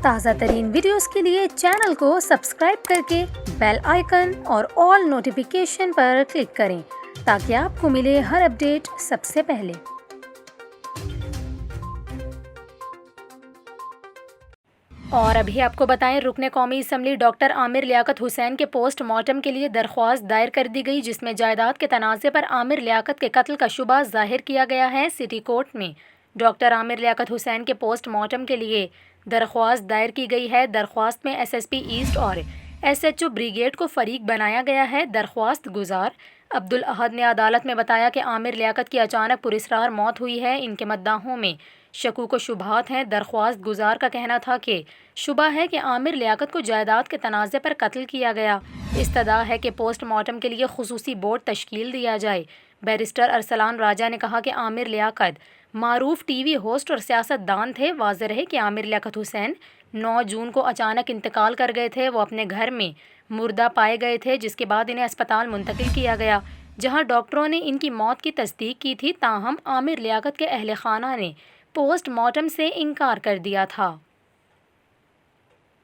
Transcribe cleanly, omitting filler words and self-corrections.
تازہ ترین ویڈیوز کے لیے چینل کو سبسکرائب کر کے بیل آئیکن اور آل نوٹیفیکیشن پر کلک کریں تاکہ آپ کو ملے ہر اپڈیٹ سب سے پہلے۔ اور ابھی آپ کو بتائیں، رکن قومی اسمبلی ڈاکٹر عامر لیاقت حسین کے پوسٹ مارٹم کے لیے درخواست دائر کر دی گئی، جس میں جائیداد کے تنازع پر عامر لیاقت کے قتل کا شبہ ظاہر کیا گیا ہے۔ سٹی کورٹ میں ڈاکٹر عامر لیاقت حسین کے پوسٹ مارٹم کے لیے درخواست دائر کی گئی ہے۔ درخواست میں ایس ایس پی ایسٹ اور ایس ایچ او بریگیڈ کو فریق بنایا گیا ہے۔ درخواست گزار عبدالاحد نے عدالت میں بتایا کہ عامر لیاقت کی اچانک پراسرار موت ہوئی ہے، ان کے مداحوں میں شکوک و شبہات ہیں۔ درخواست گزار کا کہنا تھا کہ شبہ ہے کہ عامر لیاقت کو جائیداد کے تنازع پر قتل کیا گیا۔ استدعا ہے کہ پوسٹ مارٹم کے لیے خصوصی بورڈ تشکیل دیا جائے۔ بیرسٹر ارسلان راجہ نے کہا کہ عامر لیاقت معروف ٹی وی ہوسٹ اور سیاست دان تھے۔ واضح رہے کہ عامر لیاقت حسین 9 جون کو اچانک انتقال کر گئے تھے۔ وہ اپنے گھر میں مردہ پائے گئے تھے، جس کے بعد انہیں اسپتال منتقل کیا گیا، جہاں ڈاکٹروں نے ان کی موت کی تصدیق کی تھی۔ تاہم عامر لیاقت کے اہل خانہ نے پوسٹ مارٹم سے انکار کر دیا تھا۔